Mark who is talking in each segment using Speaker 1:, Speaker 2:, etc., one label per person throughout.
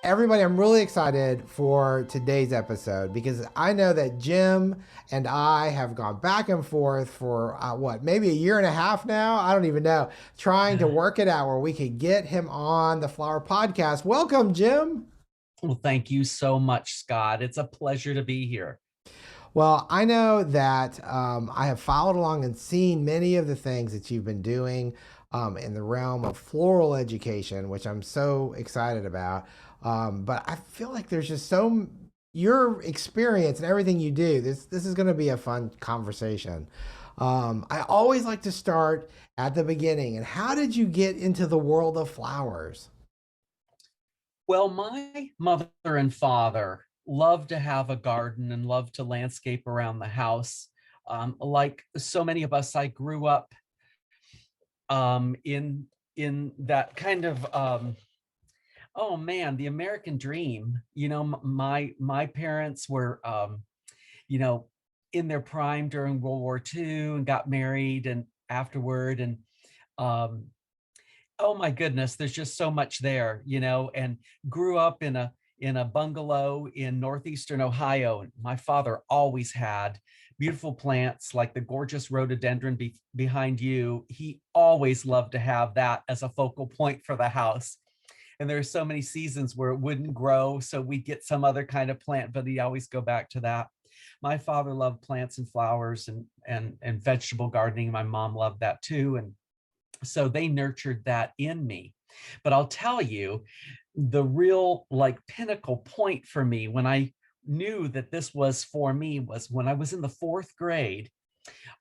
Speaker 1: Everybody, I'm really excited for today's episode because I know that Jim and I have gone back and forth for maybe a year and a half now. I don't even know, trying to work it out where we could get him on the Flower Podcast. Welcome, Jim.
Speaker 2: Well, thank you so much, Scott. It's a pleasure to be here.
Speaker 1: Well, I know that I have followed along and seen many of the things that you've been doing in the realm of floral education, which I'm so excited about. But I feel like there's just your experience and everything you do. This is going to be a fun conversation. I always like to start at the beginning. And how did you get into the world of flowers?
Speaker 2: Well, my mother and father loved to have a garden and loved to landscape around the house. Like so many of us, I grew up in that kind of oh man, the American dream. My parents were you know in their prime during World War II and got married and afterward and um, oh my goodness, there's just so much there, and grew up in a bungalow in northeastern Ohio. And my father always had beautiful plants like the gorgeous rhododendron behind you. He always loved to have that as a focal point for the house. And there are so many seasons where it wouldn't grow, so we'd get some other kind of plant, but he'd always go back to that. My father loved plants and flowers and vegetable gardening. My mom loved that too. And so they nurtured that in me. But I'll tell you, the real pinnacle point for me when I knew that this was for me was when I was in the fourth grade.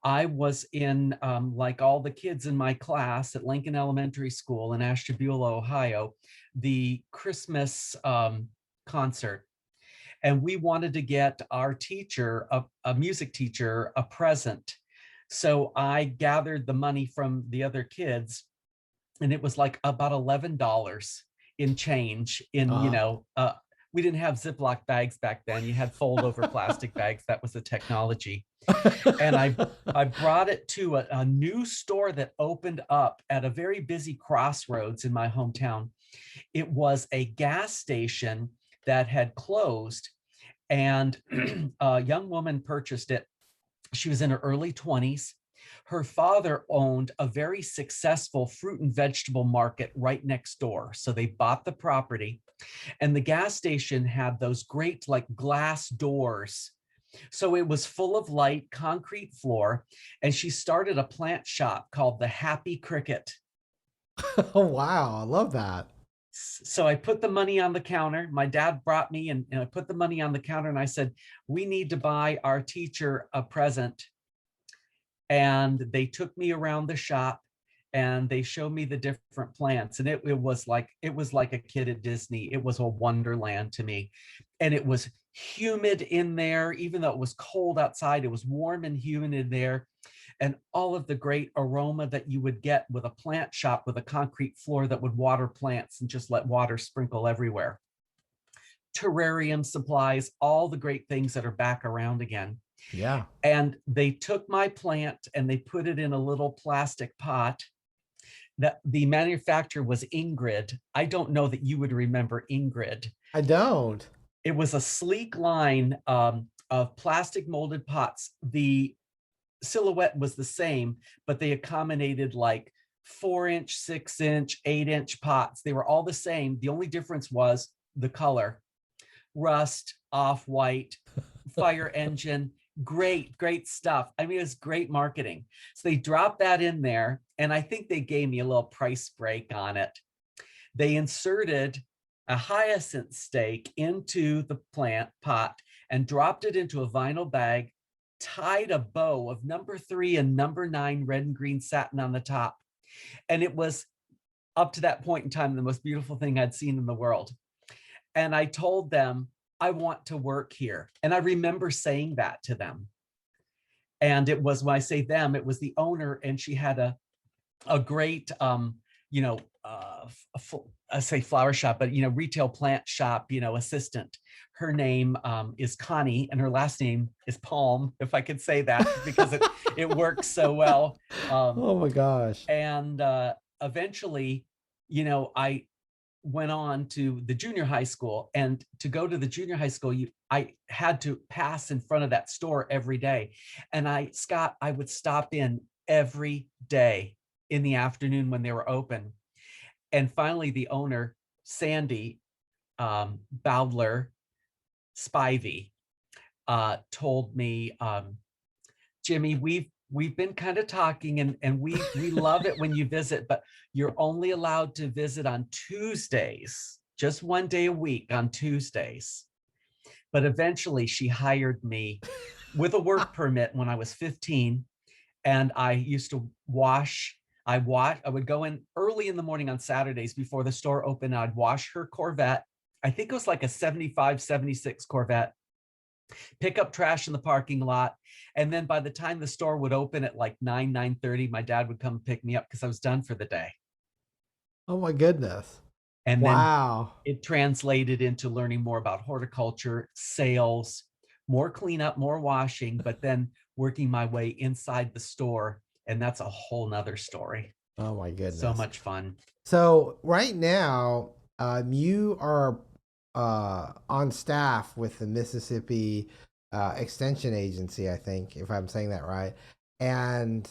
Speaker 2: I was in, like all the kids in my class at Lincoln Elementary School in Ashtabula, Ohio, the Christmas concert. And we wanted to get our teacher, a music teacher, a present. So I gathered the money from the other kids, and it was like about $11 in change
Speaker 1: Uh,
Speaker 2: we didn't have Ziploc bags back then. You had fold over plastic bags. That was the technology. And I brought it to a new store that opened up at a very busy crossroads in my hometown. It was a gas station that had closed, and a young woman purchased it. She was in her early 20s. Her father owned a very successful fruit and vegetable market right next door. So they bought the property, and the gas station had those great glass doors. So it was full of light, concrete floor. And she started a plant shop called the Happy Cricket.
Speaker 1: oh, wow. I love that.
Speaker 2: So I put the money on the counter. My dad brought me and I put the money on the counter, and I said, we need to buy our teacher a present. And they took me around the shop and they showed me the different plants. And it was like a kid at Disney. It was a wonderland to me. And it was humid in there. Even though it was cold outside, it was warm and humid in there. And all of the great aroma that you would get with a plant shop with a concrete floor that would water plants and just let water sprinkle everywhere. Terrarium supplies, all the great things that are back around again.
Speaker 1: Yeah.
Speaker 2: And they took my plant and they put it in a little plastic pot. That the manufacturer was Ingrid. I don't know that you would remember Ingrid.
Speaker 1: I don't.
Speaker 2: It was a sleek line of plastic molded pots. The silhouette was the same, but they accommodated like 4-inch, 6-inch, 8-inch pots. They were all the same. The only difference was the color: rust, off-white, fire engine. Great stuff. I mean, it was great marketing. So they dropped that in there, and I think they gave me a little price break on it. They inserted a hyacinth stake into the plant pot and dropped it into a vinyl bag, tied a bow of number 3 and number 9 red and green satin on the top. And it was, up to that point in time, the most beautiful thing I'd seen in the world. And I told them, I want to work here. And I remember saying that to them. And it was, when I say them, it was the owner, and she had a great, I say flower shop, but, retail plant shop, assistant. Her name is Connie, and her last name is Palm, if I could say that, because it works so well.
Speaker 1: Oh my gosh.
Speaker 2: And eventually, I went on to the junior high school, and to go to the junior high school, I had to pass in front of that store every day. And Scott, I would stop in every day in the afternoon when they were open. And finally, the owner, Sandy Bowdler Spivey, told me, Jimmy, we've been kind of talking, and we love it when you visit, but you're only allowed to visit on Tuesdays, just one day a week on Tuesdays. But eventually she hired me with a work permit when I was 15, and I used to wash. I would go in early in the morning on Saturdays before the store opened. I'd wash her Corvette. I think it was like a 75, 76 Corvette, pick up trash in the parking lot. And then by the time the store would open at like 9:30, my dad would come pick me up because I was done for the day.
Speaker 1: Oh my goodness.
Speaker 2: And then
Speaker 1: Wow.
Speaker 2: it translated into learning more about horticulture, sales, more cleanup, more washing, but then working my way inside the store. And that's a whole nother story.
Speaker 1: Oh my goodness.
Speaker 2: So much fun.
Speaker 1: So right now, you are on staff with the Mississippi Extension Agency, I think, if I'm saying that right. And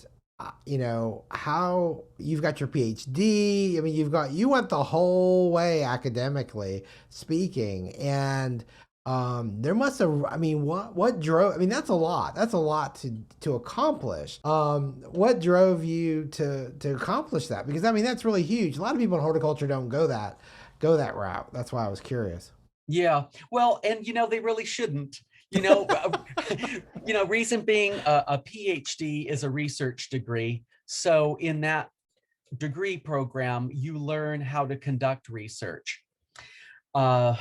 Speaker 1: you know how you've got your PhD. I mean, you went the whole way academically speaking, and there must have. I mean, what drove? I mean, that's a lot. That's a lot to accomplish. What drove you to accomplish that? Because I mean, that's really huge. A lot of people in horticulture don't go that route. That's why I was curious.
Speaker 2: Yeah, well, and they really shouldn't. Reason being, a PhD is a research degree. So in that degree program, you learn how to conduct research. What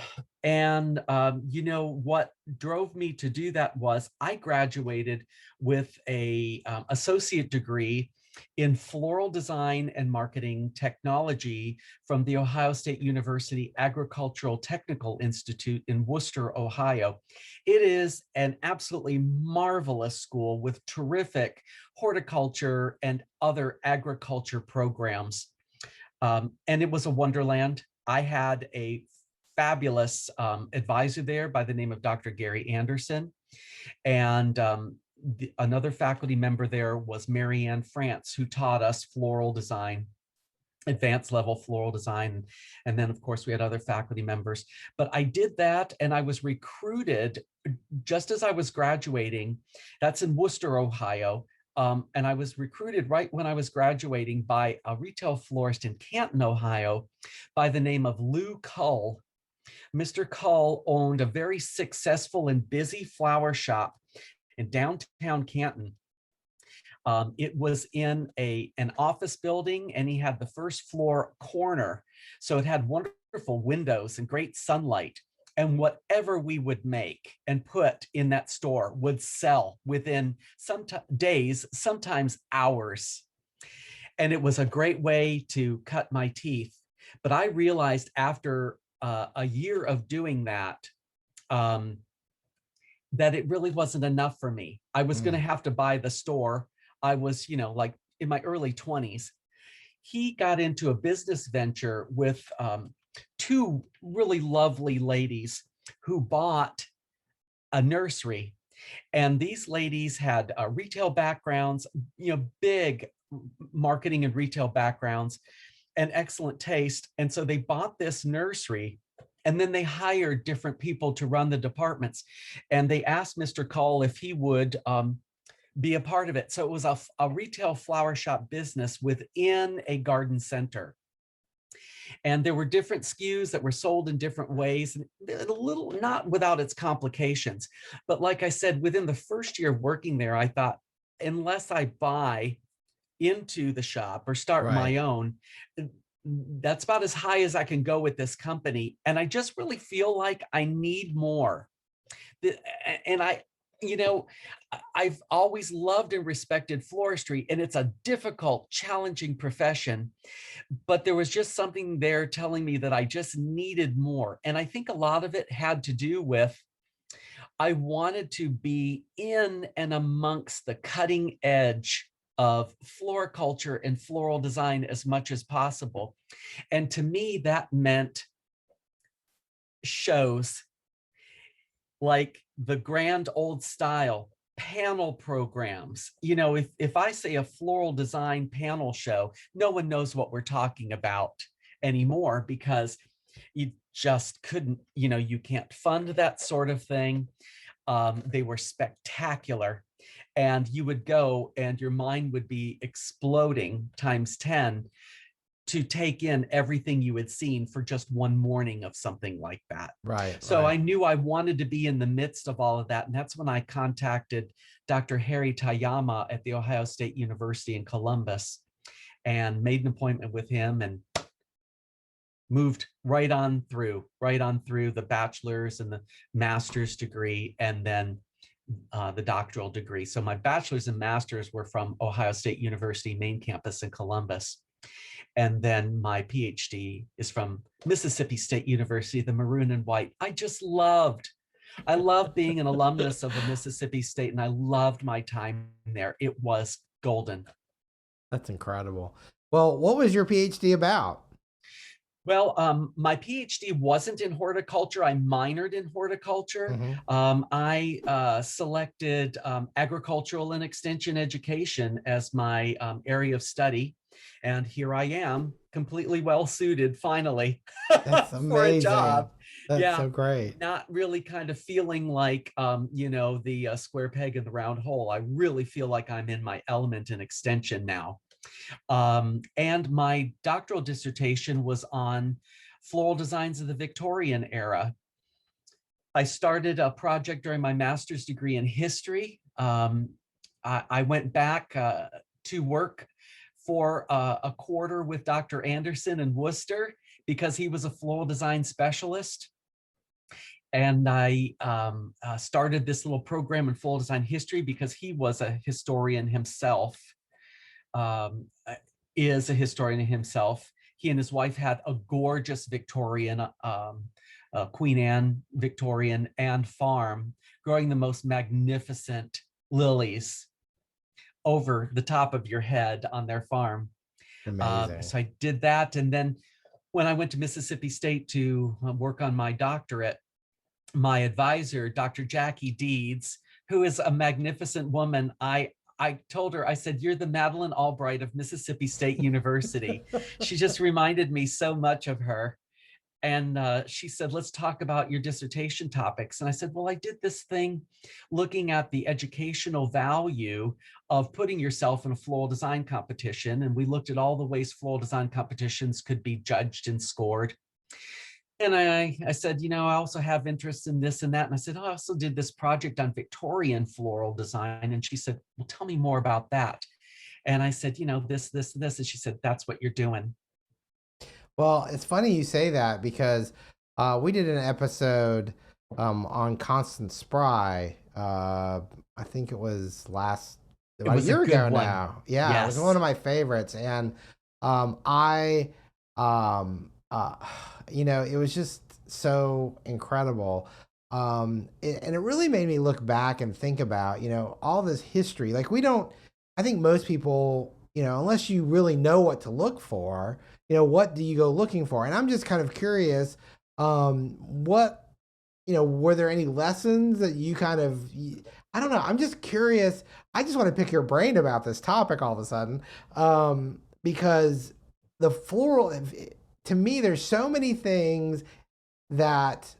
Speaker 2: drove me to do that was I graduated with a associate degree in floral design and marketing technology from the Ohio State University Agricultural Technical Institute in Worcester, Ohio. It is an absolutely marvelous school with terrific horticulture and other agriculture programs. And it was a wonderland. I had a fabulous advisor there by the name of Dr. Gary Anderson. And another faculty member there was Marianne France, who taught us floral design, advanced level floral design. And then, of course, we had other faculty members. But I did that, and I was recruited just as I was graduating. That's in Worcester, Ohio. And I was recruited right when I was graduating by a retail florist in Canton, Ohio, by the name of Lou Cull. Mr. Cull owned a very successful and busy flower shop in downtown Canton. It was in an office building, and he had the first floor corner. So it had wonderful windows and great sunlight. And whatever we would make and put in that store would sell within some days, sometimes hours. And it was a great way to cut my teeth. But I realized after a year of doing that, that it really wasn't enough for me. I was going to have to buy the store. I was, like in my early 20s. He got into a business venture with two really lovely ladies who bought a nursery. And these ladies had retail backgrounds, big marketing and retail backgrounds, and excellent taste. And so they bought this nursery, and then they hired different people to run the departments. And they asked Mr. Cull if he would be a part of it. So it was a retail flower shop business within a garden center. And there were different SKUs that were sold in different ways, and a little, not without its complications. But like I said, within the first year of working there, I thought, unless I buy into the shop or start my own, that's about as high as I can go with this company. And I just really feel like I need more. And I've always loved and respected floristry, and it's a difficult, challenging profession, but there was just something there telling me that I just needed more. And I think a lot of it had to do with, I wanted to be in and amongst the cutting edge of floriculture and floral design as much as possible. And to me, that meant shows like the grand old style panel programs. You know, if I say a floral design panel show, no one knows what we're talking about anymore, because you just couldn't, you know, you can't fund that sort of thing. They were spectacular, and you would go and your mind would be exploding times 10 to take in everything you had seen for just one morning of something like that.
Speaker 1: Right,
Speaker 2: So
Speaker 1: right.
Speaker 2: I knew I wanted to be in the midst of all of that. And that's when I contacted Dr. Harry Tayama at the Ohio State University in Columbus and made an appointment with him and moved right on through the bachelor's and the master's degree, and then the doctoral degree. So my bachelor's and master's were from Ohio State University main campus in Columbus. And then my PhD is from Mississippi State University, the maroon and white. I loved being an alumnus of the Mississippi State, and I loved my time there. It was golden.
Speaker 1: That's incredible. Well, what was your PhD about?
Speaker 2: Well, my PhD wasn't in horticulture. I minored in horticulture. I selected agricultural and extension education as my area of study. And here I am, completely well suited, finally,
Speaker 1: That's
Speaker 2: for a
Speaker 1: amazing.
Speaker 2: job.
Speaker 1: That's
Speaker 2: Yeah,
Speaker 1: so great.
Speaker 2: not really kind of feeling like, you know, the square peg in the round hole. I really feel like I'm in my element in extension now. And my doctoral dissertation was on floral designs of the Victorian era. I started a project during my master's degree in history. I went back to work for a quarter with Dr. Anderson in Worcester because he was a floral design specialist. And I started this little program in floral design history because he was a historian himself. Is a historian himself. He and his wife had a gorgeous Victorian, Queen Anne Victorian and farm, growing the most magnificent lilies over the top of your head on their farm.
Speaker 1: Amazing.
Speaker 2: So I did that. And then when I went to Mississippi State to work on my doctorate, my advisor, Dr. Jackie Deeds, who is a magnificent woman, I told her, I said, "You're the Madeleine Albright of Mississippi State University." She just reminded me so much of her. And she said, "Let's talk about your dissertation topics." And I said, "Well, I did this thing looking at the educational value of putting yourself in a floral design competition. And we looked at all the ways floral design competitions could be judged and scored." And I said, "You know, I also have interest in this and that." And I said, "Oh, I also did this project on Victorian floral design." And she said, "Well, tell me more about that." And I said, "You know, this. And she said, "That's what you're doing."
Speaker 1: Well, it's funny you say that because we did an episode on Constance Spry. I think it was about a year ago now. Yeah, yes. It was one of my favorites. And you know, it was just so incredible. And it really made me look back and think about, you know, all this history. Like I think most people, you know, unless you really know what to look for, you know, what do you go looking for? And I'm just kind of curious, what, you know, were there any lessons that you kind of, I don't know. I'm just curious. I just want to pick your brain about this topic all of a sudden, because the floral, to me, there's so many things that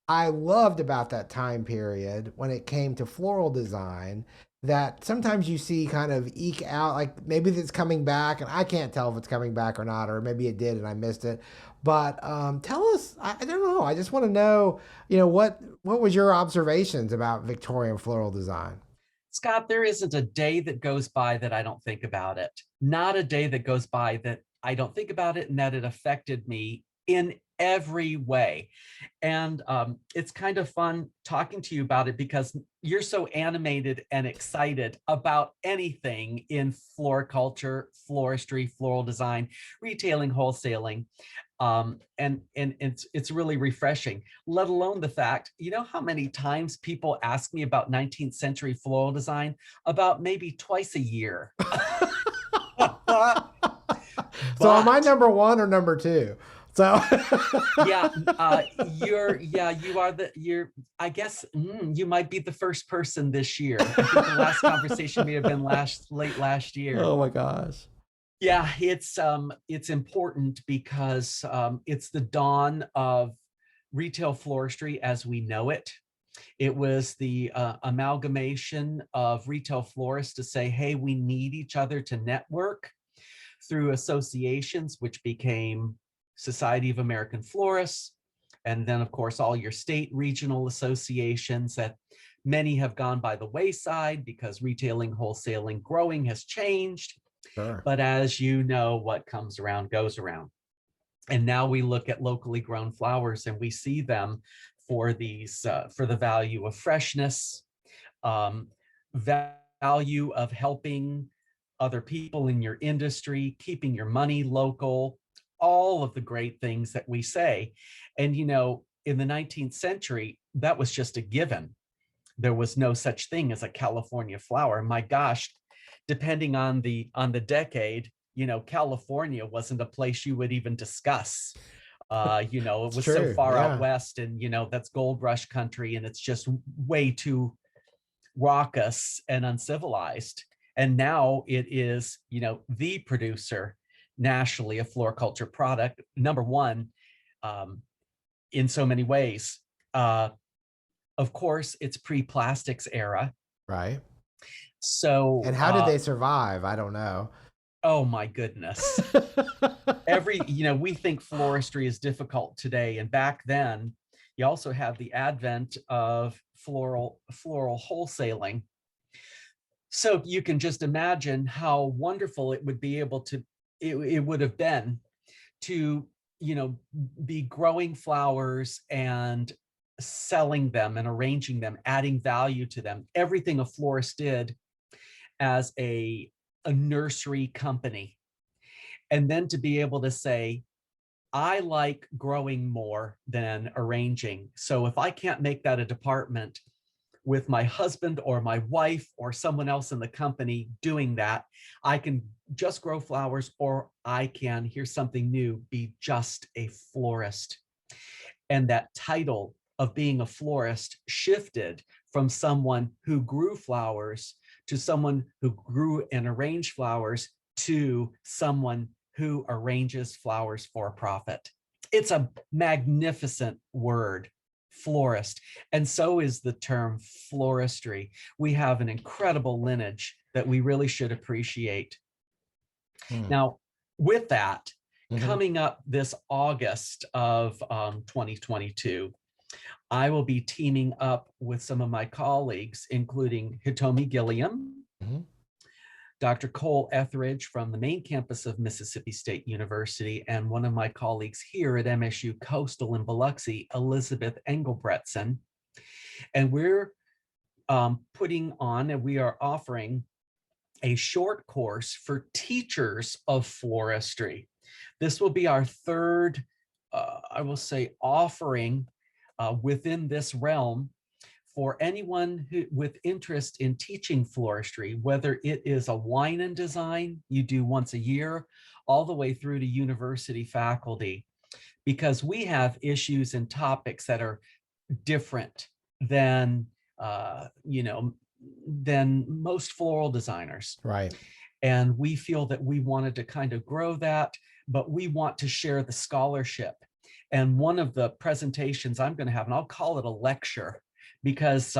Speaker 1: I loved about that time period when it came to floral design that sometimes you see kind of eke out, like maybe it's coming back and I can't tell if it's coming back or not, or maybe it did and I missed it. But tell us, I don't know. I just want to know, you know, what was your observations about Victorian floral design?
Speaker 2: Scott, there isn't a day that goes by that I don't think about it. Not a day that goes by that I don't think about it and that it affected me in every way. And it's kind of fun talking to you about it because you're so animated and excited about anything in floriculture, floristry, floral design, retailing, wholesaling. And it's really refreshing, let alone the fact, you know how many times people ask me about 19th century floral design? About maybe twice a year.
Speaker 1: So am I
Speaker 2: But
Speaker 1: number one or number two? So
Speaker 2: yeah, you are I guess you might be the first person this year. I think the last conversation may have been late last year.
Speaker 1: oh my gosh.
Speaker 2: Yeah, it's important because it's the dawn of retail floristry as we know it. It was the amalgamation of retail florists to say, hey, we need each other to network through associations, which became Society of American Florists. And then, of course, all your state regional associations that many have gone by the wayside because retailing, wholesaling, growing has changed.
Speaker 1: Sure.
Speaker 2: But as you know, what comes around goes around. And now we look at locally grown flowers and we see them for these, for the value of freshness, um, value of helping other people in your industry, keeping your money local, all of the great things that we say. And, you know, in the 19th century, that was just a given. There was no such thing as a California flower. My gosh, depending on the decade, you know, California wasn't a place you would even discuss. You know, it
Speaker 1: It's
Speaker 2: was so
Speaker 1: true.
Speaker 2: far out
Speaker 1: Yeah.
Speaker 2: west, and you know, that's gold rush country, and it's just way too raucous and uncivilized. And now it is, you know, the producer nationally of floriculture product, number one, um, in so many ways. Of course, it's pre-plastics era.
Speaker 1: Right.
Speaker 2: So,
Speaker 1: And how did they survive? I don't know.
Speaker 2: oh my goodness. You know, we think floristry is difficult today. And back then, you also have the advent of floral wholesaling. So you can just imagine how wonderful it would be able to, it would have been to, you know, be growing flowers and selling them and arranging them, adding value to them, everything a florist did as a nursery company. And then to be able to say, I like growing more than arranging. So if I can't make that a department with my husband or my wife or someone else in the company doing that, I can just grow flowers, or I can, here's something new, be just a florist. And that title of being a florist shifted from someone who grew flowers to someone who grew and arranged flowers to someone who arranges flowers for profit. It's a magnificent word, florist. And so is the term floristry. We have an incredible lineage that we really should appreciate.
Speaker 1: Hmm.
Speaker 2: Now, with that,
Speaker 1: Mhm.
Speaker 2: coming up this August of 2022, I will be teaming up with some of my colleagues, including Hitomi Gilliam,
Speaker 1: Mhm.
Speaker 2: Dr. Cole Etheridge from the main campus of Mississippi State University, and one of my colleagues here at MSU Coastal in Biloxi, Elizabeth Engelbretson. And we're putting on, and we are offering a short course for teachers of floristry. This will be our third, I will say, offering within this realm for anyone who, with interest in teaching floristry, whether it is a wine and design you do once a year, all the way through to university faculty, because we have issues and topics that are different than, you know, than most floral designers.
Speaker 1: Right.
Speaker 2: And we feel that we wanted to kind of grow that, but we want to share the scholarship. And one of the presentations I'm going to have, and I'll call it a lecture, because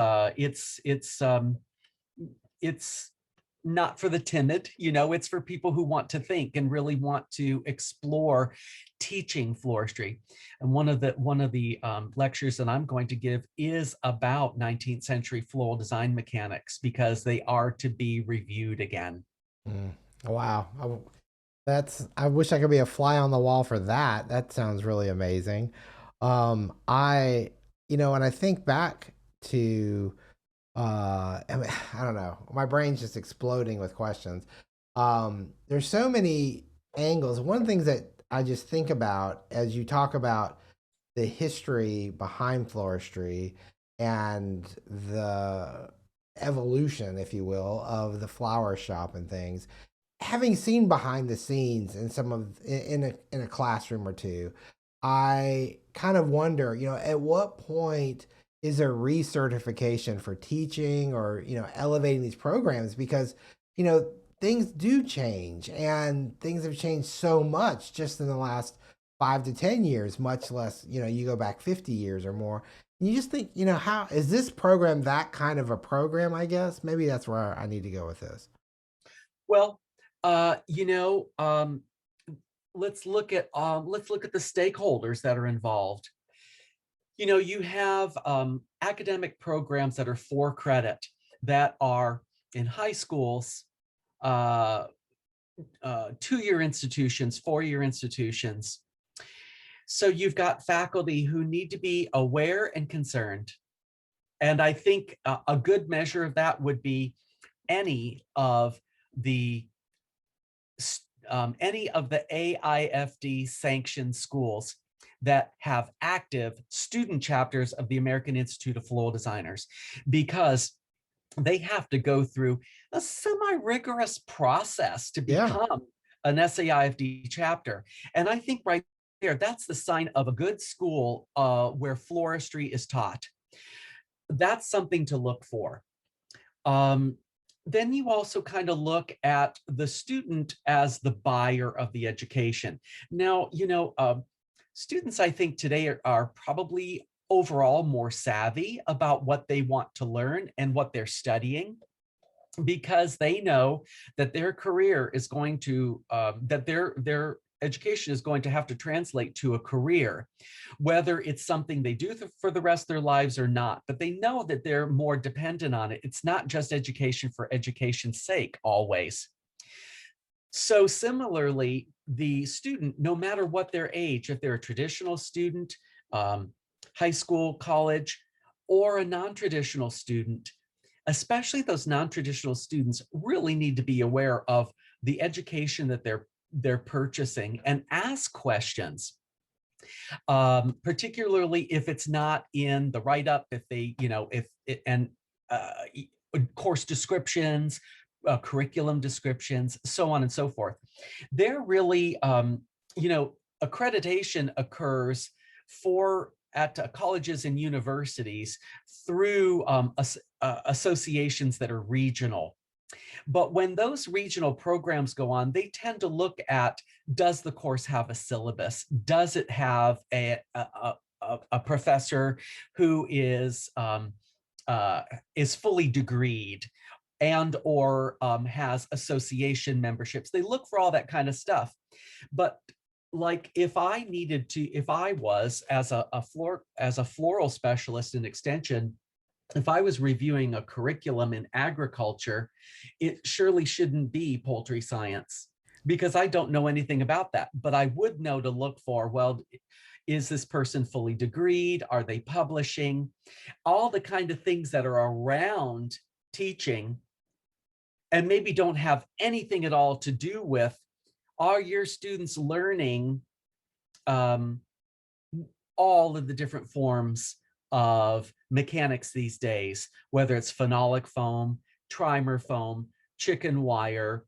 Speaker 2: it's not for the timid, you know, it's for people who want to think and really want to explore teaching floristry. And one of the lectures that I'm going to give is about 19th century floral design mechanics, because they are to be reviewed again.
Speaker 1: Mm. Wow. I wish I could be a fly on the wall for that. That sounds really amazing. I, when I think back to, I mean, I don't know, my brain's just exploding with questions. There's so many angles. One of the things that I just think about as you talk about the history behind floristry and the evolution, if you will, of the flower shop and things. Having seen behind the scenes in some of in a classroom or two, I kind of wonder, at what point is there recertification for teaching or elevating these programs because you know things do change and things have changed so much just in the last 5 to 10 years, much less you go back 50 years or more. And you just think, how is this program that kind of a program? I guess maybe that's where I need to go with this.
Speaker 2: Well, uh, you know, um, let's look at the stakeholders that are involved. You have academic programs that are for credit that are in high schools, uh, 2-year institutions, 4-year institutions. So you've got faculty who need to be aware and concerned. And I think a good measure of that would be any of the AIFD sanctioned schools that have active student chapters of the American Institute of Floral Designers, because they have to go through a semi-rigorous process to
Speaker 1: Yeah.
Speaker 2: become an SAIFD chapter. And I think right there, that's the sign of a good school where floristry is taught. That's something to look for. Um, then you also kind of look at the student as the buyer of the education. Now, students, I think today are probably overall more savvy about what they want to learn and what they're studying, because they know that their career is going to, that their education is going to have to translate to a career, whether it's something they do for the rest of their lives or not. But they know that they're more dependent on it. It's not just education for education's sake always. So similarly, the student, no matter what their age, if they're a traditional student, um, high school, college, or a non-traditional student, especially those non-traditional students really need to be aware of the education that they're purchasing and ask questions, particularly if it's not in the write-up, if they, if it, and course descriptions, curriculum descriptions, so on and so forth. They're really, accreditation occurs at colleges and universities through associations that are regional. But when those regional programs go on, they tend to look at, does the course have a syllabus? Does it have a professor who is fully degreed and or has association memberships? They look for all that kind of stuff. But like if I was as a floral specialist in extension, if I was reviewing a curriculum in agriculture, it surely shouldn't be poultry science, because I don't know anything about that. But I would know to look for, well, is this person fully degreed? Are they publishing? All the kind of things that are around teaching and maybe don't have anything at all to do with, are your students learning all of the different forms of mechanics these days, whether it's phenolic foam, trimer foam, chicken wire,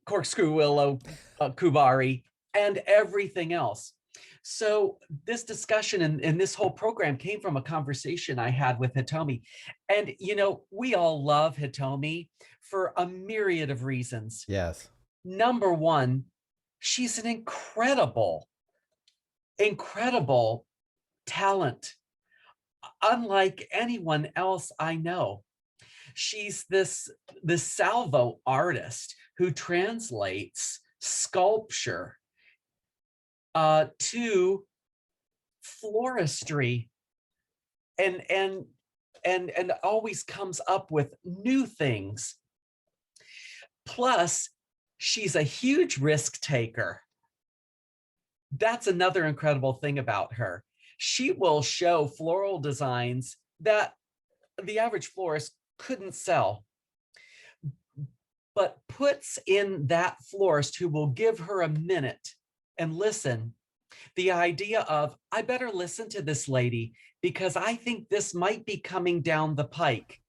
Speaker 2: corkscrew willow, kubari, and everything else. So this discussion and this whole program came from a conversation I had with Hitomi. And, we all love Hitomi for a myriad of reasons.
Speaker 1: Yes.
Speaker 2: Number one, she's an incredible talent, unlike anyone else I know. She's this salvo artist who translates sculpture to floristry and always comes up with new things. Plus, she's a huge risk taker. That's another incredible thing about her. She will show floral designs that the average florist couldn't sell. but puts in that florist who will give her a minute and listen, the idea of, I better listen to this lady because I think this might be coming down the pike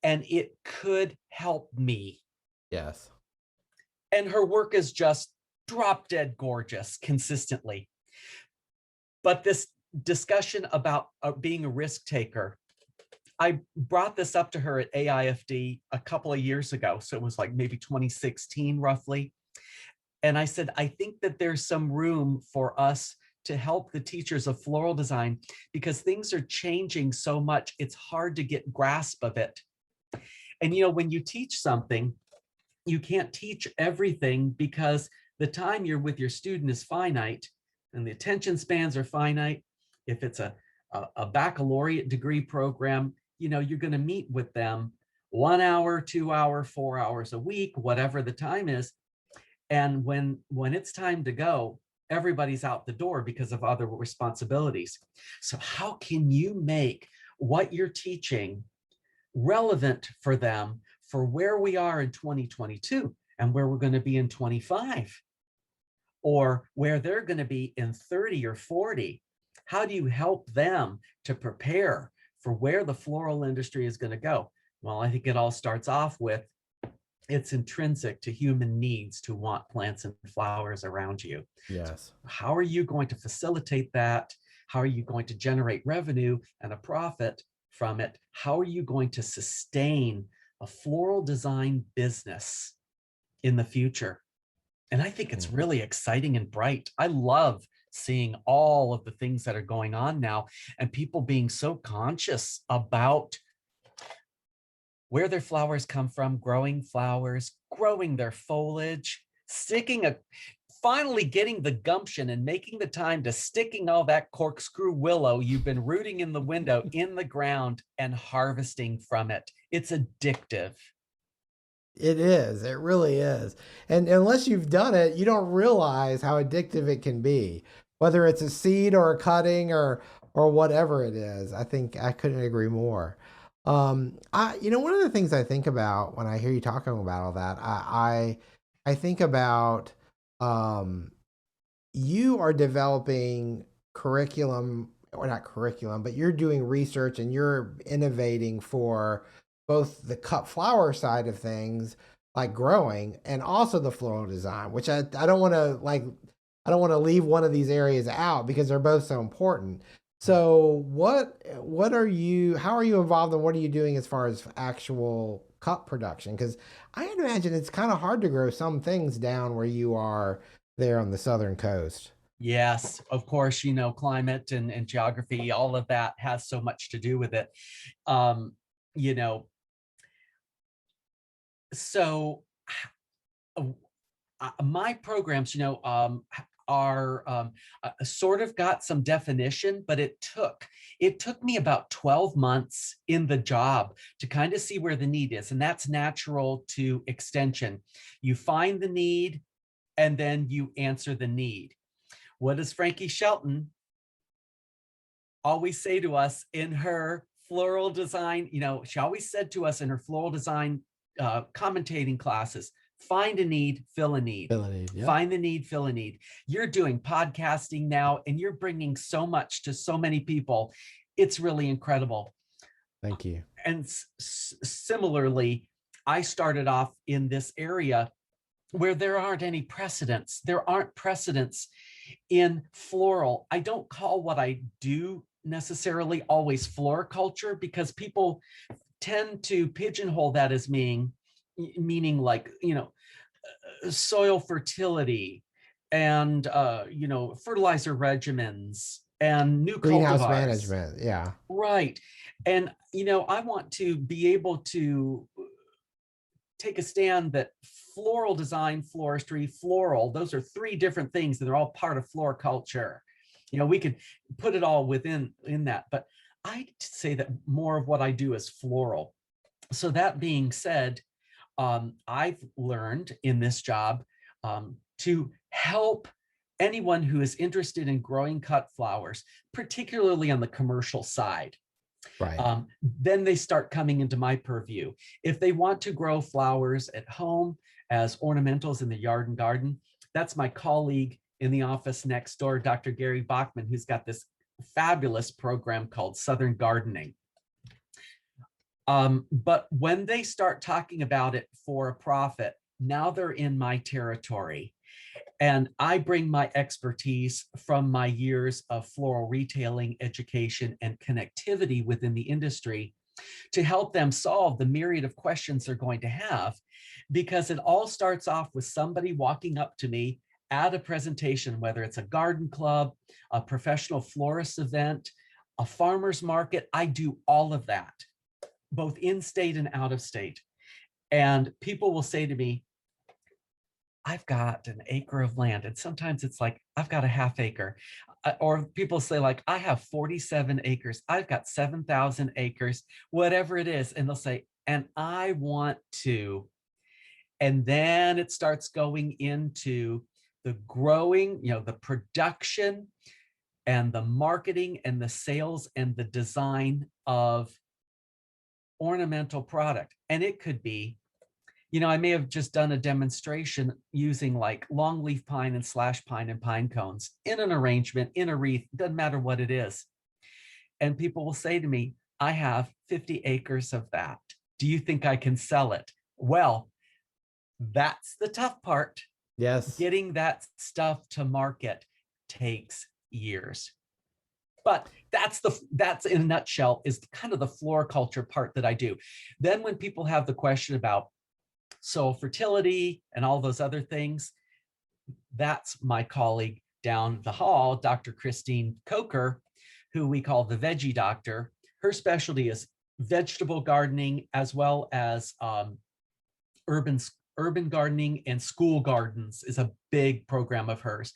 Speaker 2: and it could help me.
Speaker 1: Yes.
Speaker 2: And her work is just drop dead gorgeous consistently. But this discussion about being a risk taker, I brought this up to her at AIFD a couple of years ago. So it was like maybe 2016 roughly. And I said, I think that there's some room for us to help the teachers of floral design because things are changing so much, it's hard to get grasp of it. And when you teach something, you can't teach everything because the time you're with your student is finite and the attention spans are finite. If it's a baccalaureate degree program, you're going to meet with them 1 hour, 2 hour, 4 hours a week, whatever the time is. And when it's time to go, everybody's out the door because of other responsibilities. So how can you make what you're teaching relevant for them for where we are in 2022 and where we're going to be in 25 or where they're going to be in 30 or 40? How do you help them to prepare for where the floral industry is going to go? Well, I think it all starts off with it's intrinsic to human needs to want plants and flowers around you.
Speaker 1: Yes.
Speaker 2: So how are you going to facilitate that? How are you going to generate revenue and a profit from it? How are you going to sustain a floral design business in the future? And I think it's really exciting and bright. I love seeing all of the things that are going on now and people being so conscious about where their flowers come from, growing flowers, growing their foliage, finally getting the gumption and making the time to sticking all that corkscrew willow you've been rooting in the window in the ground and harvesting from it. It's addictive.
Speaker 1: It is. It really is. And unless you've done it, you don't realize how addictive it can be, whether it's a seed or a cutting or whatever it is. I think I couldn't agree more. One of the things I think about when I hear you talking about all that, I think about, you are developing curriculum, or not curriculum, but you're doing research and you're innovating for both the cut flower side of things, like growing, and also the floral design, which I don't want to leave one of these areas out because they're both so important. So how are you involved and what are you doing as far as actual cut production? Because I imagine it's kind of hard to grow some things down where you are there on the southern coast.
Speaker 2: Yes, of course, climate and geography, all of that has so much to do with it. You know, so my programs, are sort of got some definition, but it took me about 12 months in the job to kind of see where the need is. And that's natural to extension. You find the need and then you answer the need. What does Frankie Shelton always say to us in her floral design? She always said to us in her floral design commentating classes, find a need, fill a need.
Speaker 1: Fill a need, yeah.
Speaker 2: Find the need, fill a need. You're doing podcasting now and you're bringing so much to so many people. It's really incredible.
Speaker 1: Thank you.
Speaker 2: And similarly, I started off in this area where there aren't any precedents. There aren't precedents in floral. I don't call what I do necessarily always floriculture because people tend to pigeonhole that as meaning like, soil fertility and, fertilizer regimens and new
Speaker 1: Greenhouse
Speaker 2: cultivars.
Speaker 1: management. Yeah.
Speaker 2: Right. And, I want to be able to take a stand that floral design, floristry, floral, those are three different things and they're all part of floriculture. We could put it all in that, but I say that more of what I do is floral. So that being said, I've learned in this job to help anyone who is interested in growing cut flowers, particularly on the commercial side.
Speaker 1: Right.
Speaker 2: Then they start coming into my purview. If they want to grow flowers at home as ornamentals in the yard and garden, that's my colleague in the office next door, Dr. Gary Bachman, who's got this fabulous program called Southern Gardening. But when they start talking about it for a profit, now they're in my territory. And I bring my expertise from my years of floral retailing, education, and connectivity within the industry to help them solve the myriad of questions they're going to have, because it all starts off with somebody walking up to me at a presentation, whether it's a garden club, a professional florist event, a farmer's market. I do all of that, both in state and out of state. And people will say to me, I've got an acre of land. And sometimes it's like, I've got a half acre. Or people say like, I have 47 acres. I've got 7,000 acres, whatever it is. And they'll say, and I want to. And then it starts going into the growing, the production and the marketing and the sales and the design of ornamental product. And it could be, I may have just done a demonstration using like longleaf pine and slash pine and pine cones in an arrangement, in a wreath, doesn't matter what it is. And people will say to me, I have 50 acres of that. Do you think I can sell it? Well, that's the tough part.
Speaker 1: Yes.
Speaker 2: Getting that stuff to market takes years. But that's in a nutshell is kind of the floriculture part that I do. Then when people have the question about soil fertility and all those other things, that's my colleague down the hall, Dr. Christine Coker, who we call the veggie doctor. Her specialty is vegetable gardening as well as urban gardening, and school gardens is a big program of hers.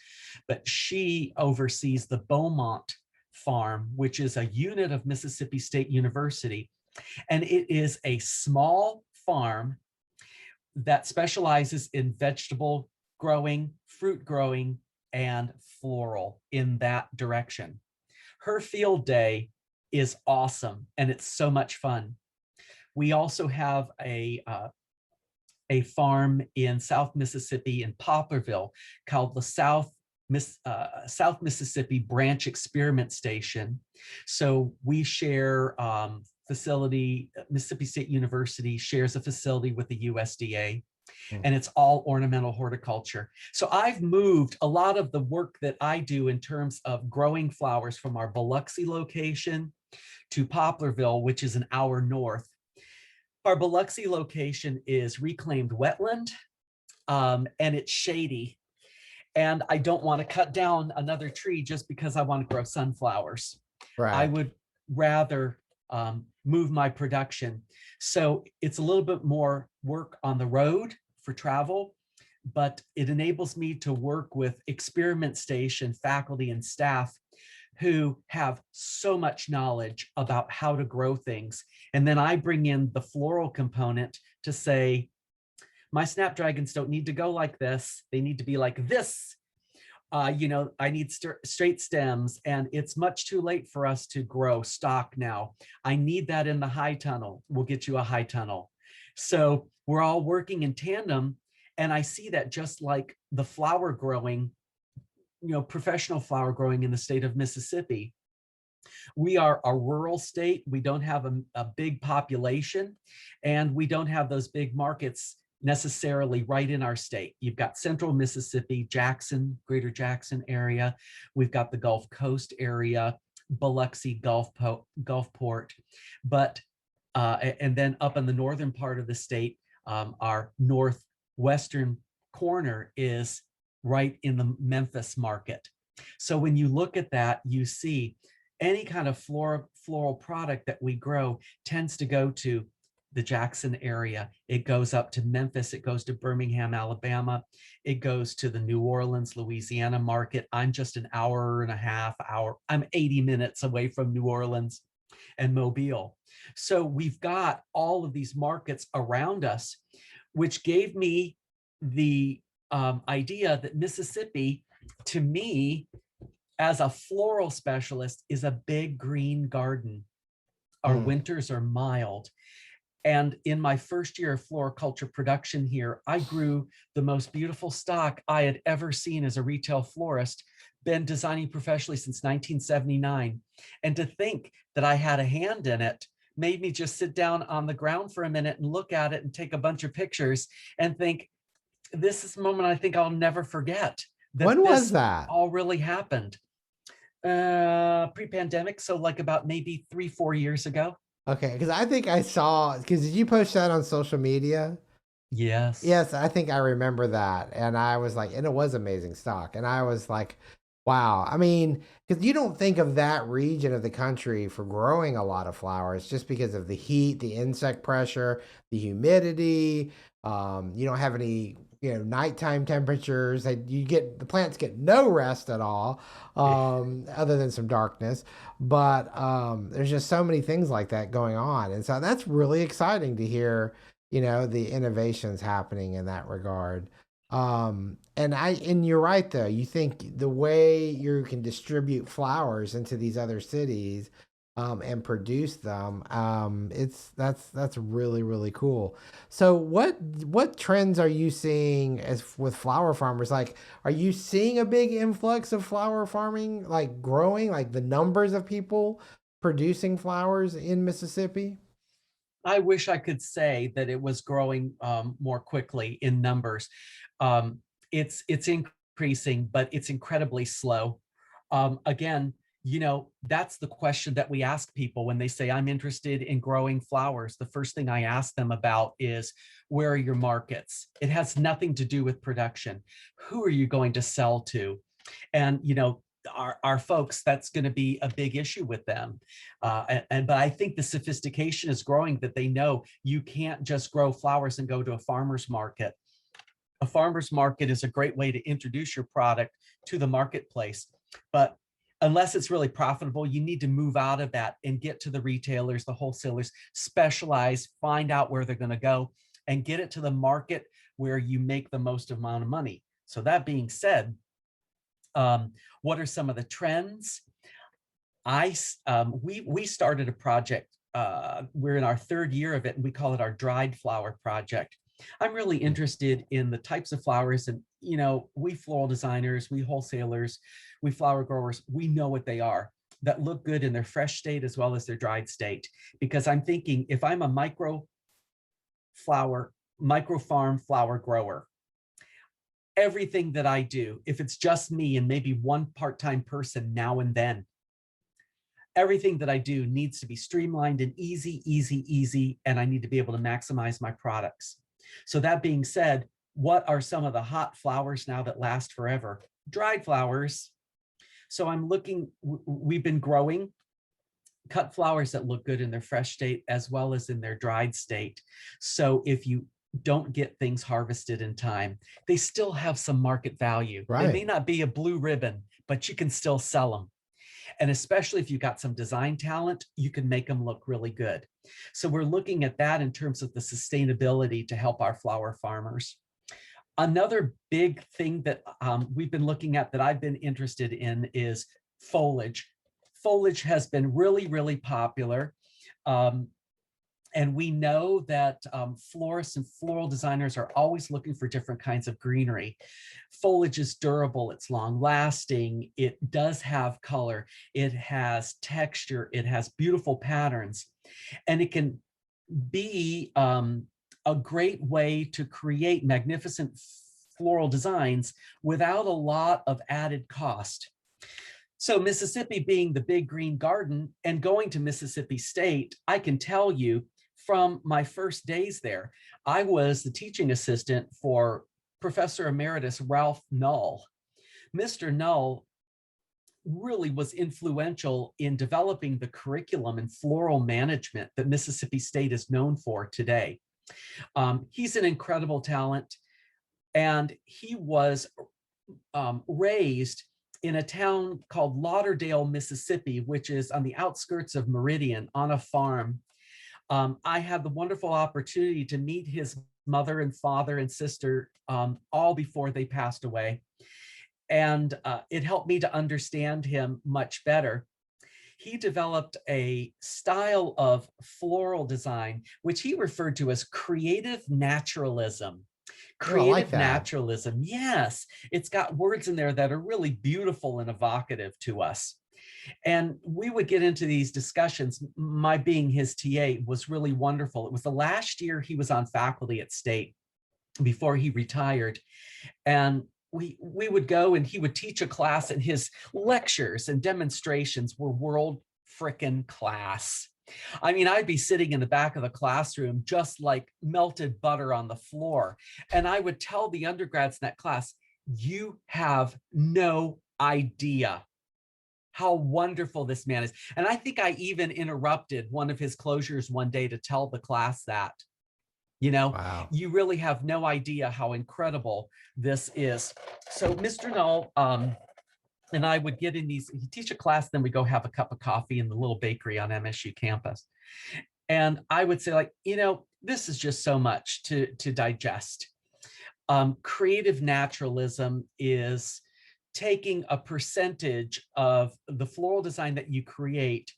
Speaker 2: But she oversees the Beaumont Farm, which is a unit of Mississippi State University. And it is a small farm that specializes in vegetable growing, fruit growing, and floral in that direction. Her field day is awesome, and it's so much fun. We also have a farm in South Mississippi in Poplarville called the South Mississippi Branch Experiment Station. So we share facility, Mississippi State University shares a facility with the USDA, and it's all ornamental horticulture. So I've moved a lot of the work that I do in terms of growing flowers from our Biloxi location to Poplarville, which is an hour north. Our Biloxi location is reclaimed wetland, and it's shady. And I don't want to cut down another tree just because I want to grow sunflowers.
Speaker 1: Right.
Speaker 2: I would rather move my production. So it's a little bit more work on the road for travel, but it enables me to work with experiment station faculty and staff who have so much knowledge about how to grow things. And then I bring in the floral component to say, my snapdragons don't need to go like this. They need to be like this. I need straight stems, and it's much too late for us to grow stock now. I need that in the high tunnel. We'll get you a high tunnel. So we're all working in tandem. And I see that just like the flower growing, professional flower growing in the state of Mississippi. We are a rural state. We don't have a big population, and we don't have those big markets necessarily right in our state. You've got central Mississippi, Jackson, greater Jackson area. We've got the Gulf Coast area, Biloxi, Gulfport. But, and then up in the northern part of the state, our northwestern corner is right in the Memphis market. So when you look at that, you see any kind of floral product that we grow tends to go to the Jackson area. It goes up to Memphis. It goes to Birmingham, Alabama. It goes to the New Orleans, Louisiana market. I'm just an hour and a half. I'm 80 minutes away from New Orleans and Mobile. So we've got all of these markets around us, which gave me the idea that Mississippi, to me, as a floral specialist, is a big green garden. our winters are mild. And in my first year of floriculture production here, I grew the most beautiful stock I had ever seen as a retail florist, been designing professionally since 1979. And to think that I had a hand in it made me just sit down on the ground for a minute and look at it and take a bunch of pictures and think, this is a moment I think I'll never forget, that
Speaker 1: When was
Speaker 2: this
Speaker 1: that?
Speaker 2: all really happened. Pre-pandemic, so like about maybe 3-4 years ago.
Speaker 1: Okay, because I think I saw, because did you post that on social media?
Speaker 2: Yes.
Speaker 1: Yes, I think I remember that. And I was like, and it was amazing stock. And I was like, wow. I mean, because you don't think of that region of the country for growing a lot of flowers just because of the heat, the insect pressure, the humidity. You don't have any, nighttime temperatures. The plants get no rest at all, other than some darkness. But there's just so many things like that going on. And so that's really exciting to hear, the innovations happening in that regard. And you're right though. You think the way you can distribute flowers into these other cities, and produce them, that's really really cool. So what trends are you seeing as with flower farmers? Like, are you seeing a big influx of flower farming, like growing, like the numbers of people producing flowers in Mississippi?
Speaker 2: I wish I could say that it was growing more quickly in numbers. Um, it's increasing, but it's incredibly slow. Again, that's the question that we ask people when they say, I'm interested in growing flowers. The first thing I ask them about is, where are your markets? It has nothing to do with production. Who are you going to sell to? And our folks, that's going to be a big issue with them. But I think the sophistication is growing, that they know you can't just grow flowers and go to a farmer's market. A farmer's market is a great way to introduce your product to the marketplace, but unless it's really profitable, you need to move out of that and get to the retailers, the wholesalers, specialize, find out where they're going to go, and get it to the market where you make the most amount of money. So that being said, what are some of the trends? We started a project. We're in our third year of it, and we call it our dried flower project. I'm really interested in the types of flowers, and we floral designers, we wholesalers, we flower growers, we know what they are, that look good in their fresh state as well as their dried state. Because I'm thinking, if I'm a micro farm flower grower, everything that I do, if it's just me and maybe one part-time person now and then, everything that I do needs to be streamlined and easy, and I need to be able to maximize my products. So that being said, what are some of the hot flowers now that last forever? Dried flowers. So I'm looking, we've been growing cut flowers that look good in their fresh state as well as in their dried state. So if you don't get things harvested in time, they still have some market value. Right. They may not be a blue ribbon, but you can still sell them. And especially if you've got some design talent, you can make them look really good. So we're looking at that in terms of the sustainability to help our flower farmers. Another big thing that we've been looking at, that I've been interested in, is foliage. Foliage has been really, really popular. And we know that florists and floral designers are always looking for different kinds of greenery. Foliage is durable, it's long lasting, it does have color, it has texture, it has beautiful patterns, and it can be a great way to create magnificent floral designs without a lot of added cost. So Mississippi being the big green garden, and going to Mississippi State, I can tell you from my first days there, I was the teaching assistant for Professor Emeritus Ralph Null. Mr. Null really was influential in developing the curriculum in floral management that Mississippi State is known for today. He's an incredible talent, and he was raised in a town called Lauderdale, Mississippi, which is on the outskirts of Meridian, on a farm. I had the wonderful opportunity to meet his mother and father and sister all before they passed away. And it helped me to understand him much better. he developed a style of floral design, which he referred to as creative naturalism.
Speaker 1: Oh, I like
Speaker 2: Creative
Speaker 1: that.
Speaker 2: naturalism, yes, it's got words in there that are really beautiful and evocative to us. And we would get into these discussions. My being his TA was really wonderful. It was the last year he was on faculty at State before he retired. And we would go and he would teach a class, and his lectures and demonstrations were world frickin' class. I mean, I'd be sitting in the back of the classroom just like melted butter on the floor. And I would tell the undergrads in that class, you have no idea how wonderful this man is. And I think I even interrupted one of his closures one day to tell the class that,
Speaker 1: Wow.
Speaker 2: you really have no idea how incredible this is. So Mr. Null and I would get in these, he teach a class, then we go have a cup of coffee in the little bakery on MSU campus. And I would say, like, this is just so much to digest. Creative naturalism is taking a percentage of the floral design that you create,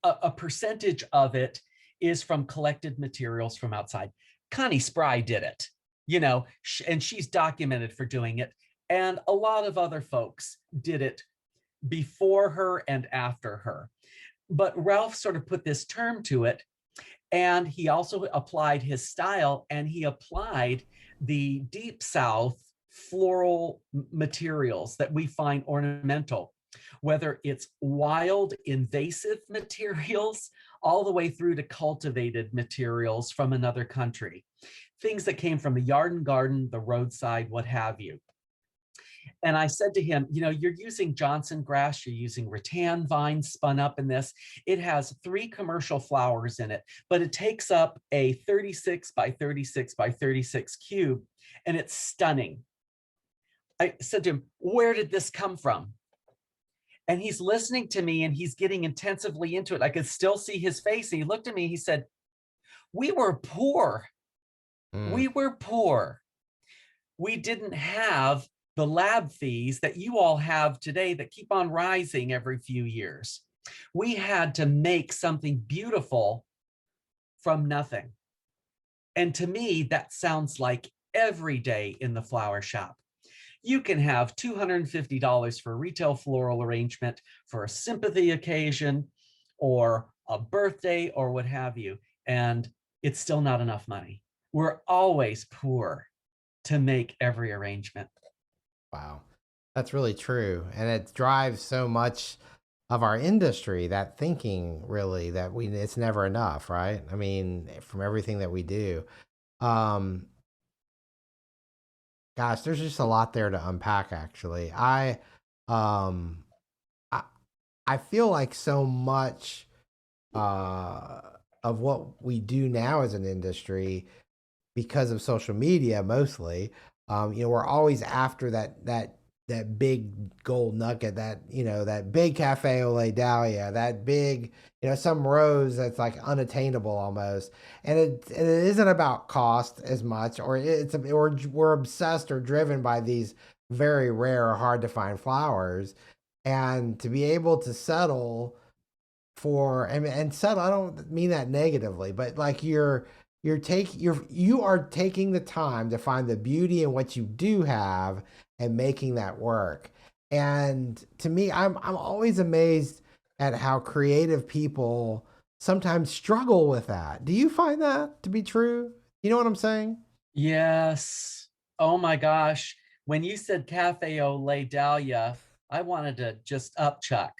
Speaker 2: a percentage of it is from collected materials from outside. Connie Spry did it, and she's documented for doing it. And a lot of other folks did it before her and after her. But Ralph sort of put this term to it. And he also applied his style, and he applied the Deep South floral materials that we find ornamental, whether it's wild invasive materials all the way through to cultivated materials from another country, things that came from the yard and garden, the roadside, what have you. And I said to him, you're using Johnson grass, you're using rattan vines spun up in this. It has 3 commercial flowers in it, but it takes up a 36 by 36 by 36 cube, and it's stunning. I said to him, where did this come from? And he's listening to me and he's getting intensively into it. I could still see his face. And he looked at me, he said, we were poor. We were poor. We didn't have the lab fees that you all have today that keep on rising every few years. We had to make something beautiful from nothing. And to me, that sounds like every day in the flower shop. You can have $250 for a retail floral arrangement for a sympathy occasion or a birthday or what have you, and it's still not enough money. We're always poor to make every arrangement.
Speaker 1: Wow. That's really true. And it drives so much of our industry, that thinking really that it's never enough, right? I mean, from everything that we do. Um, Gosh, there's just a lot there to unpack actually. Um I I feel like so much uh of what we do now as an industry, because of social media mostly, we're always after that big gold nugget, that big cafe au lait dahlia, that big, some rose that's like unattainable almost. And it isn't about cost as much, or we're obsessed or driven by these very rare or hard to find flowers. And to be able to settle for, and settle, I don't mean that negatively, but like you are taking the time to find the beauty in what you do have and making that work. And to me, I'm always amazed at how creative people sometimes struggle with that. Do you find that to be true? You know what I'm saying?
Speaker 2: Yes. Oh my gosh. When you said cafe au lait dahlia, I wanted to just upchuck.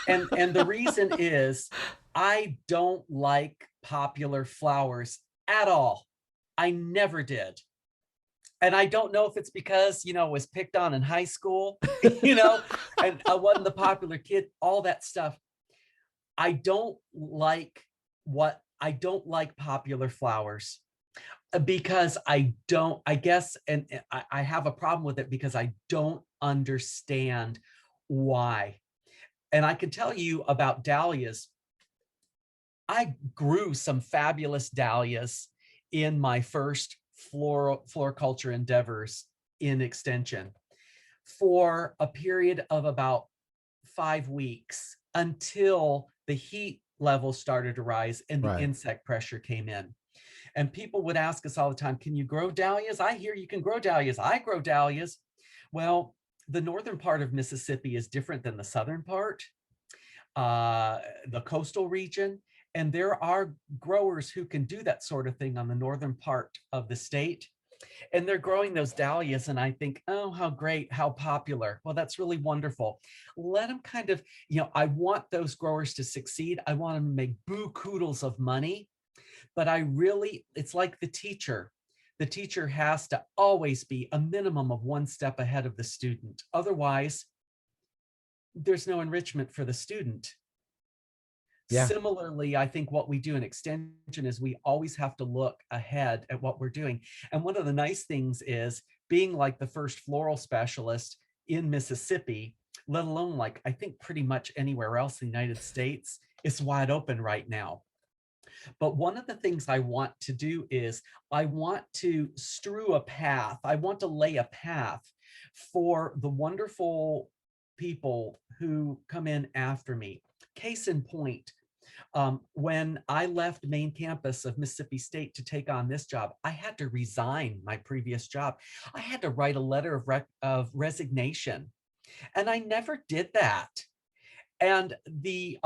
Speaker 2: And the reason is I don't like popular flowers at all. I never did. And I don't know if it's because, I was picked on in high school, and I wasn't the popular kid, all that stuff. I don't like popular flowers because I guess, and I have a problem with it because I don't understand why. And I can tell you about dahlias. I grew some fabulous dahlias in my first floriculture endeavors in Extension for a period of about 5 weeks until the heat levels started to rise and the
Speaker 1: Right.
Speaker 2: insect pressure came in. And people would ask us all the time, can you grow dahlias? I hear you can grow dahlias. I grow dahlias. Well, the northern part of Mississippi is different than the southern part, the coastal region. And there are growers who can do that sort of thing on the northern part of the state. And they're growing those dahlias. And I think, oh, how great, how popular. Well, that's really wonderful. Let them kind of, I want those growers to succeed. I want them to make boo-koodles of money. But it's like the teacher. The teacher has to always be a minimum of one step ahead of the student. Otherwise, there's no enrichment for the student.
Speaker 1: Yeah.
Speaker 2: Similarly, I think what we do in extension is we always have to look ahead at what we're doing. And one of the nice things is being like the first floral specialist in Mississippi, let alone like I think pretty much anywhere else in the United States, is wide open right now. But one of the things I want to do is I want to strew a path. I want to lay a path for the wonderful people who come in after me. Case in point, when I left main campus of Mississippi State to take on this job, I had to resign my previous job. I had to write a letter of resignation, and I never did that. And the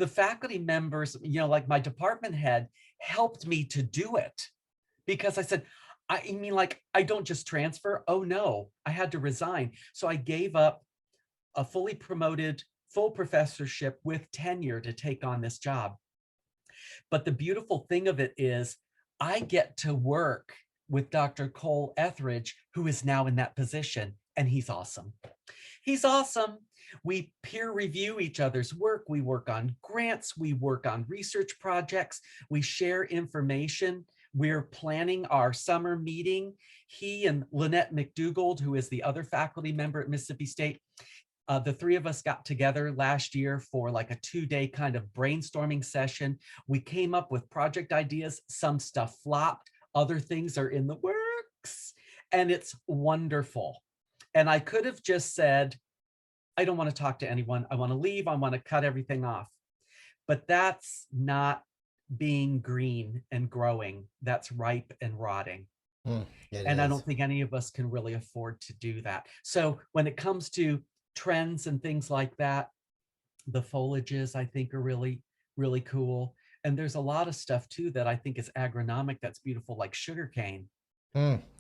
Speaker 2: faculty members, like my department head, helped me to do it, because I said, I mean, like, I don't just transfer. Oh no, I had to resign. So I gave up a fully promoted full professorship with tenure to take on this job. But the beautiful thing of it is I get to work with Dr. Cole Etheridge, who is now in that position, and he's awesome. He's awesome. We peer review each other's work. We work on grants. We work on research projects. We share information. We're planning our summer meeting. He and Lynette McDougald, who is the other faculty member at Mississippi State, the three of us got together last year for like a 2-day kind of brainstorming session. We came up with project ideas. Some stuff flopped. Other things are in the works. And it's wonderful. And I could have just said, I don't want to talk to anyone. I want to leave. I want to cut everything off. But that's not being green and growing. That's ripe and rotting. And I don't think any of us can really afford to do that. So when it comes to trends and things like that, the foliages I think are really, really cool. And there's a lot of stuff too that I think is agronomic that's beautiful, like sugarcane.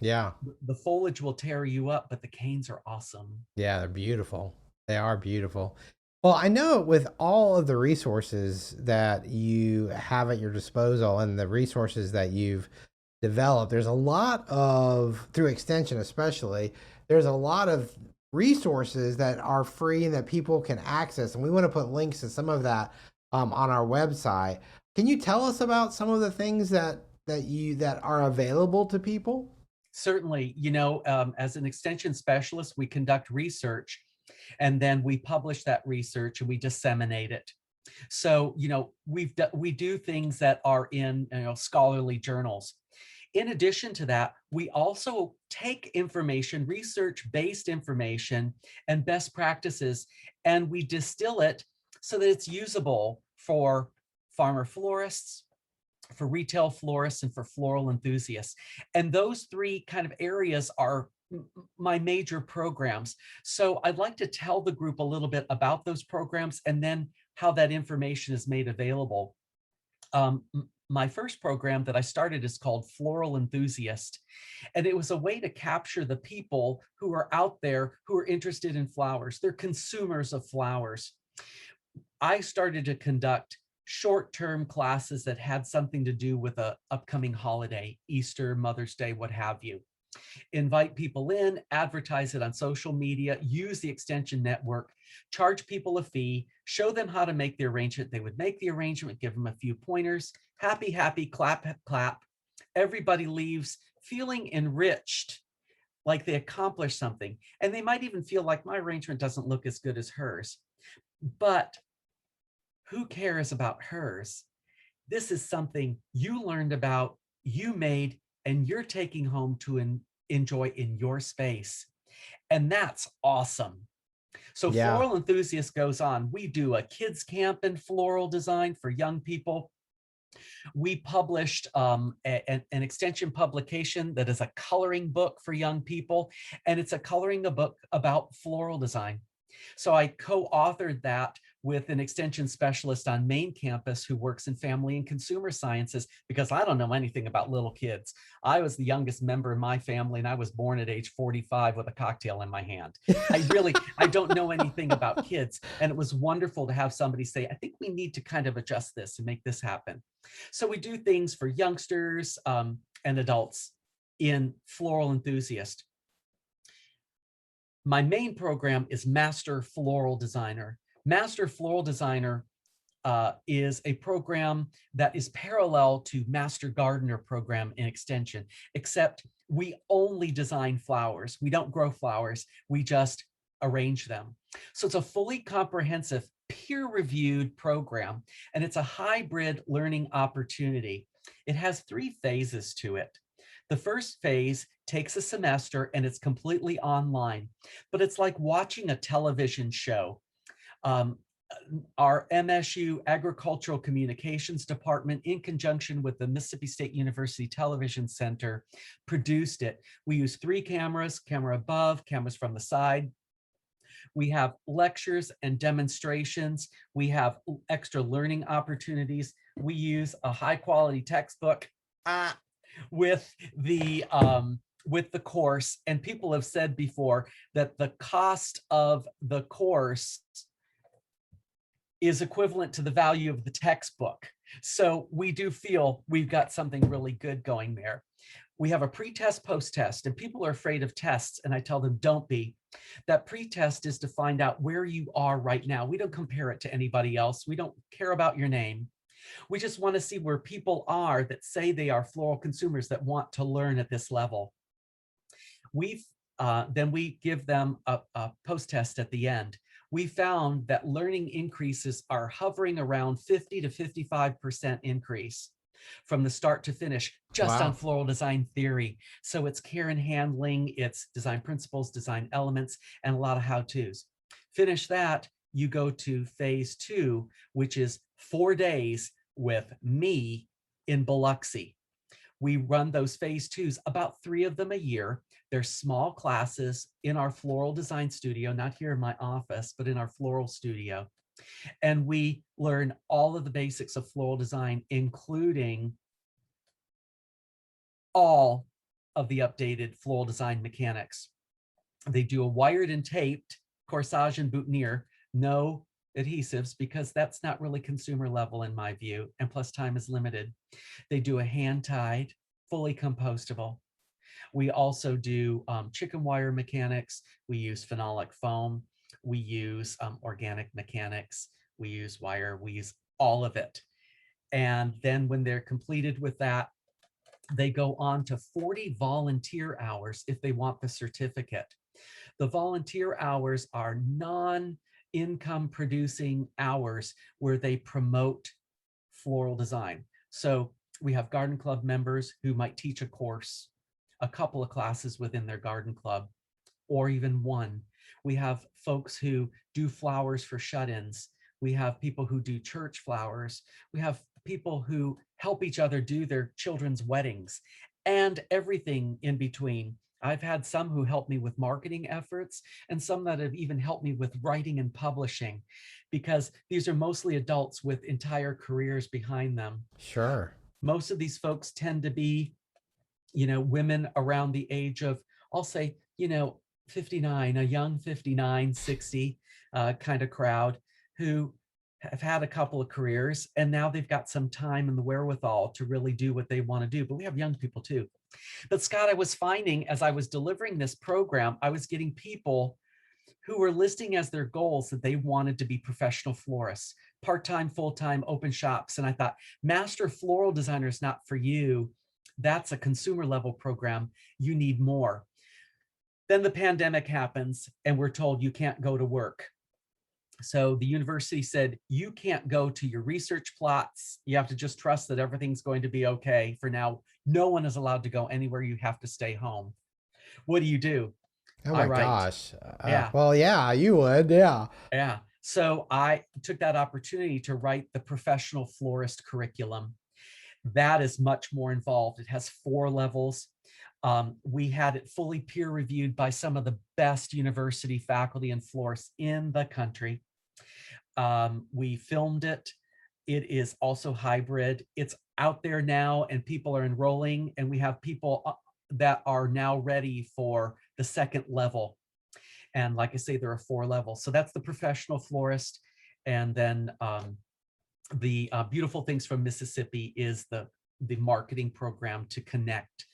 Speaker 1: Yeah.
Speaker 2: The foliage will tear you up, but the canes are awesome.
Speaker 1: Yeah, they're beautiful. They are beautiful. Well, I know with all of the resources that you have at your disposal and the resources that you've developed, there's a lot of, through extension especially, there's a lot of resources that are free and that people can access. And we want to put links to some of that on our website. Can you tell us about some of the things that are available to people?
Speaker 2: Certainly, as an extension specialist, we conduct research, and then we publish that research and we disseminate it. So, we do things that are in scholarly journals. In addition to that, we also take information, research-based information and best practices, and we distill it so that it's usable for farmer florists, for retail florists, and for floral enthusiasts. And those three kind of areas are my major programs. So I'd like to tell the group a little bit about those programs and then how that information is made available. My first program that I started is called Floral Enthusiast. And it was a way to capture the people who are out there who are interested in flowers. They're consumers of flowers. I started to conduct short-term classes that had something to do with an upcoming holiday, Easter, Mother's Day, what have you. Invite people in, advertise it on social media, use the extension network, charge people a fee, show them how to make the arrangement. They would make the arrangement, give them a few pointers, happy, happy, clap, clap. Everybody leaves feeling enriched, like they accomplished something. And they might even feel like my arrangement doesn't look as good as hers. But who cares about hers? This is something you learned about, you made, and you're taking home to enjoy in your space. And that's awesome. So
Speaker 1: Yeah.
Speaker 2: Floral Enthusiast goes on. We do a kids camp in floral design for young people. We published an extension publication that is a coloring book for young people, and it's a coloring book about floral design. So I co-authored that with an extension specialist on main campus who works in family and consumer sciences, because I don't know anything about little kids. I was the youngest member in my family, and I was born at age 45 with a cocktail in my hand. I don't know anything about kids. And it was wonderful to have somebody say, I think we need to kind of adjust this and make this happen. So we do things for youngsters and adults in Floral Enthusiast. My main program is Master Floral Designer. Master Floral Designer is a program that is parallel to Master Gardener program in Extension, except we only design flowers. We don't grow flowers. We just arrange them. So it's a fully comprehensive, peer-reviewed program, and it's a hybrid learning opportunity. It has 3 phases to it. The first phase takes a semester and it's completely online, but it's like watching a television show. Our MSU Agricultural Communications Department, in conjunction with the Mississippi State University Television Center, produced it. We use 3 cameras, camera above, cameras from the side. We have lectures and demonstrations. We have extra learning opportunities. We use a high quality textbook with the course. And people have said before that the cost of the course is equivalent to the value of the textbook. So we do feel we've got something really good going there. We have a pre-test, post-test, and people are afraid of tests, and I tell them, don't be. That pre-test is to find out where you are right now. We don't compare it to anybody else. We don't care about your name. We just want to see where people are that say they are floral consumers that want to learn at this level. Then we give them a post-test at the end. We found that learning increases are hovering around 50 to 55% increase from the start to finish, just on floral design theory. So it's care and handling, it's design principles, design elements, and a lot of how-tos. Finish that, you go to phase 2, which is 4 days with me in Biloxi. We run those phase 2s, about 3 of them a year. They're small classes in our floral design studio, not here in my office, but in our floral studio. And we learn all of the basics of floral design, including all of the updated floral design mechanics. They do a wired and taped corsage and boutonniere, no adhesives, because that's not really consumer level in my view, and plus time is limited. They do a hand-tied, fully compostable. We also do chicken wire mechanics. We use phenolic foam. We use organic mechanics. We use wire. We use all of it. And then when they're completed with that, they go on to 40 volunteer hours if they want the certificate. The volunteer hours are non-income producing hours where they promote floral design. So we have garden club members who might teach a course, a couple of classes within their garden club, or even one. We have folks who do flowers for shut-ins. We have people who do church flowers. We have people who help each other do their children's weddings and everything in between. I've had some who help me with marketing efforts and some that have even helped me with writing and publishing, because these are mostly adults with entire careers behind them.
Speaker 1: Sure.
Speaker 2: Most of these folks tend to be, you know, women around the age of, I'll say, you know, 59, a young 59, 60 kind of crowd who have had a couple of careers and now they've got some time and the wherewithal to really do what they want to do. But we have young people too. But Scott, I was finding as I was delivering this program, I was getting people who were listing as their goals that they wanted to be professional florists, part-time, full-time, open shops. And I thought, Master Floral Designer is not for you. That's a consumer level program. You need more. Then the pandemic happens and we're told you can't go to work. So the university said, you can't go to your research plots. You have to just trust that everything's going to be okay. For now, no one is allowed to go anywhere. You have to stay home. What do?
Speaker 1: Oh
Speaker 2: I
Speaker 1: my
Speaker 2: write.
Speaker 1: gosh.
Speaker 2: Yeah.
Speaker 1: Well, yeah, you would. Yeah.
Speaker 2: Yeah. So I took that opportunity to write the professional florist curriculum. That is much more involved. It has 4 levels. We had it fully peer reviewed by some of the best university faculty and florists in the country. We filmed it. It is also hybrid. It's out there now and people are enrolling, and we have people that are now ready for the 2nd level. And like I say, there are 4 levels. So that's the professional florist. And then the beautiful things from Mississippi is the marketing program to connect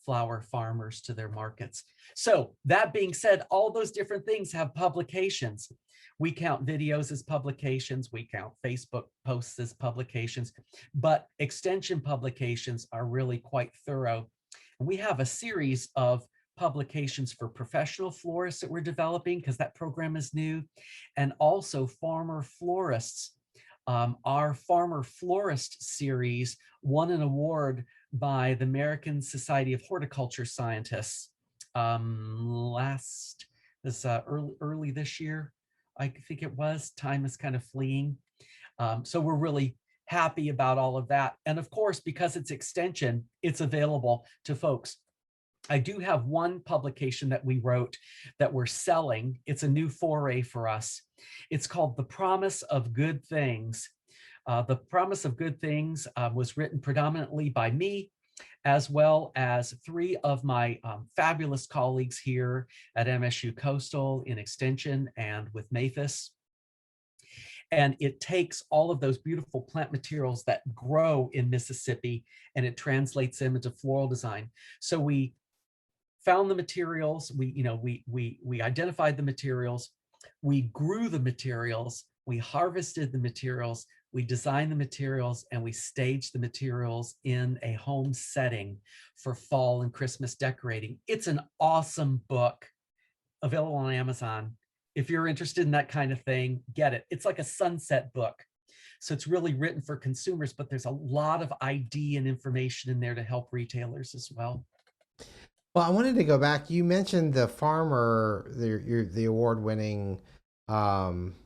Speaker 2: flower farmers to their markets. So that being said, all those different things have publications. We count videos as publications, we count Facebook posts as publications, but extension publications are really quite thorough. And we have a series of publications for professional florists that we're developing because that program is new, and also farmer florists. Our Farmer Florist series won an award by the American Society of Horticulture Scientists early this year, I think it was. Time is kind of fleeing. So we're really happy about all of that. And of course, because it's extension, it's available to folks. I do have one publication that we wrote that we're selling. It's a new foray for us. It's called The Promise of Good Things. The Promise of Good Things was written predominantly by me, as well as 3 of my fabulous colleagues here at MSU Coastal in Extension and with Mathis. And it takes all of those beautiful plant materials that grow in Mississippi and it translates them into floral design. So we found the materials, we identified the materials, we grew the materials, we harvested the materials, we designed the materials, and we staged the materials in a home setting for fall and Christmas decorating. It's an awesome book, available on Amazon. If you're interested in that kind of thing, get it. It's like a sunset book. So it's really written for consumers, but there's a lot of ID and information in there to help retailers as well.
Speaker 1: Well, I wanted to go back. You mentioned the farmer, the award-winning. Um,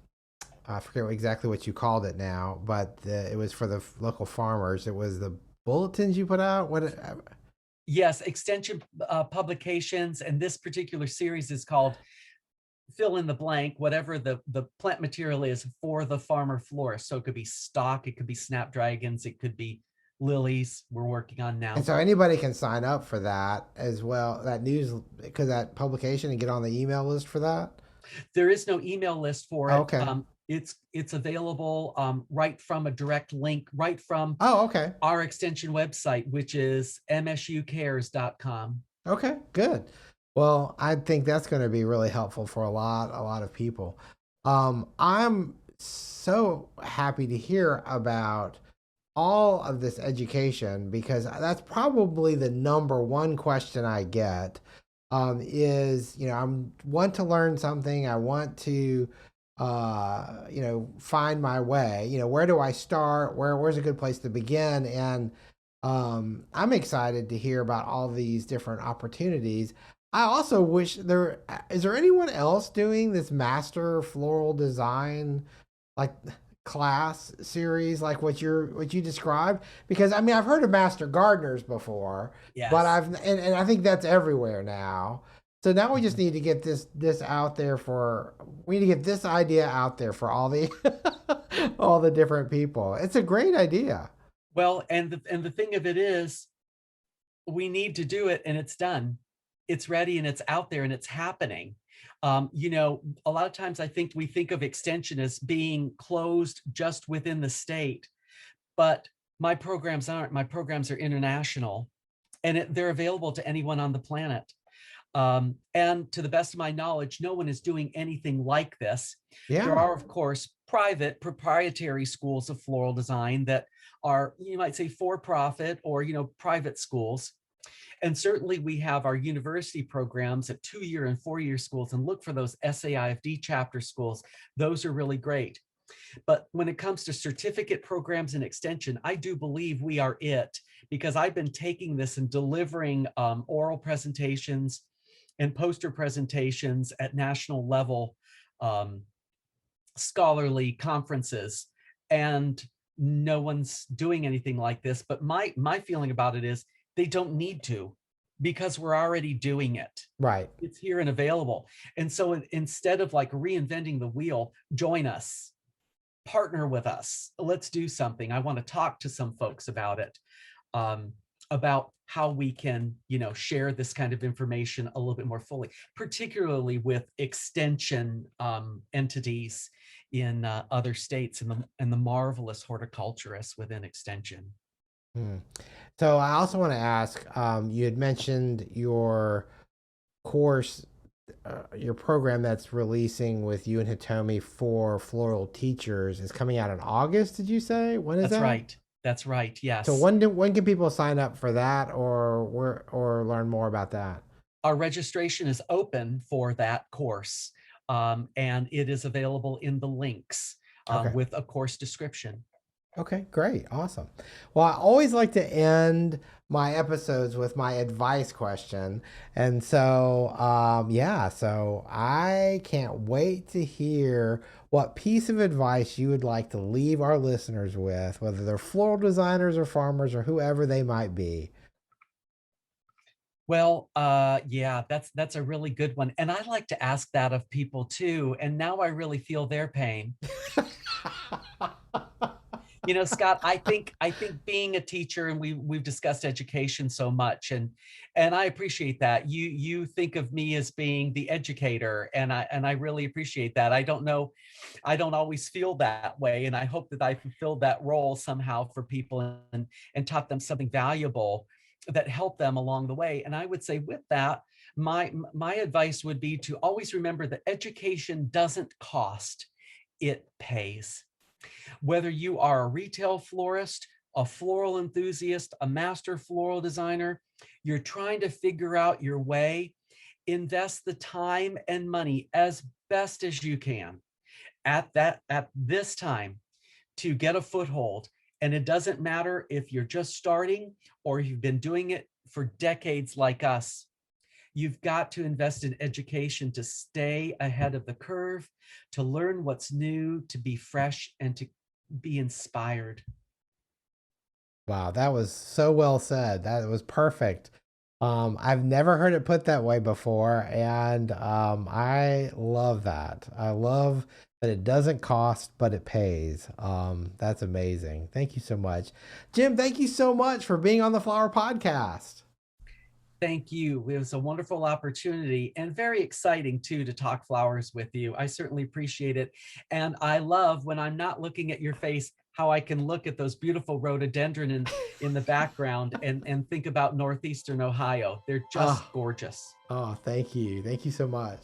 Speaker 1: I forget exactly what you called it now, but it was for the local farmers. It was the bulletins you put out.
Speaker 2: Yes, extension publications, and this particular series is called fill in the blank, whatever the plant material is for the farmer florist. So it could be stock, it could be snapdragons, it could be lilies we're working on now.
Speaker 1: And so anybody can sign up for that as well. That publication, and get on the email list for that.
Speaker 2: There is no email list for it.
Speaker 1: Okay.
Speaker 2: It's available right from a direct link, right from
Speaker 1: Okay.
Speaker 2: our extension website, which is msucares.com.
Speaker 1: Okay, good. Well, I think that's going to be really helpful for a lot of people. I'm so happy to hear about all of this education, because that's probably the number one question I get. Is, I want to learn something. I want to, find my way. Where do I start? Where's a good place to begin? And I'm excited to hear about all these different opportunities. I also wish is there anyone else doing this Master Floral Design, like, class series, like what you described? Because I mean, I've heard of Master Gardeners before,
Speaker 2: Yes.
Speaker 1: but and I think that's everywhere now. So now we just need to get this out there we need to get this idea out there for all the all the different people. It's a great idea.
Speaker 2: Well, and the thing of it is, we need to do it, and it's done. It's ready, and it's out there, and it's happening. A lot of times I think we think of extension as being closed just within the state, but my programs aren't. My programs are international, and they're available to anyone on the planet. And to the best of my knowledge, no one is doing anything like this.
Speaker 1: Yeah.
Speaker 2: There are, of course, private proprietary schools of floral design that are, you might say, for-profit or, private schools. And certainly we have our university programs at 2-year and 4-year schools, and look for those SAIFD chapter schools. Those are really great. But when it comes to certificate programs and extension, I do believe we are it, because I've been taking this and delivering oral presentations and poster presentations at national level um, scholarly conferences, and no one's doing anything like this. But my feeling about it is they don't need to, because we're already doing it.
Speaker 1: Right.
Speaker 2: It's here and available. And so instead of like reinventing the wheel, join us, partner with us. Let's do something. I want to talk to some folks about it, about how we can, share this kind of information a little bit more fully, particularly with extension entities in other states, and the marvelous horticulturists within extension.
Speaker 1: Hmm. So I also want to ask, you had mentioned your course, your program that's releasing with you and Hitomi for floral teachers is coming out in August. Did you say? When is
Speaker 2: That's
Speaker 1: that?
Speaker 2: right. That's right.
Speaker 1: So
Speaker 2: Yes.
Speaker 1: when can people sign up for that, or learn more about that?
Speaker 2: Our registration is open for that course, and it is available in the links
Speaker 1: Okay.
Speaker 2: with a course description.
Speaker 1: Okay, great. Awesome. Well, I always like to end my episodes with my advice question. And so, yeah, so I can't wait to hear what piece of advice you would like to leave our listeners with, whether they're floral designers or farmers or whoever they might be.
Speaker 2: Well, yeah, that's a really good one. And I like to ask that of people too. And now I really feel their pain. Scott, I think being a teacher, and we've discussed education so much, and I appreciate that. You think of me as being the educator, and I really appreciate that. I don't know, I don't always feel that way, and I hope that I fulfilled that role somehow for people, and taught them something valuable that helped them along the way. And I would say with that, my advice would be to always remember that education doesn't cost, it pays. Whether you are a retail florist, a floral enthusiast, a master floral designer, you're trying to figure out your way, invest the time and money as best as you can at this time to get a foothold. And it doesn't matter if you're just starting or you've been doing it for decades like us. You've got to invest in education to stay ahead of the curve, to learn what's new, to be fresh, and to be inspired.
Speaker 1: Wow, that was so well said. That was perfect. I've never heard it put that way before, and I love that. I love that it doesn't cost, but it pays. That's amazing. Thank you so much, Jim. Thank you so much for being on the Flower Podcast.
Speaker 2: Thank you. It was a wonderful opportunity, and very exciting too to talk flowers with you. I certainly appreciate it. And I love when I'm not looking at your face, how I can look at those beautiful rhododendron in the background, and think about Northeastern Ohio. They're just
Speaker 1: Oh,
Speaker 2: gorgeous.
Speaker 1: oh, thank you. Thank you so much.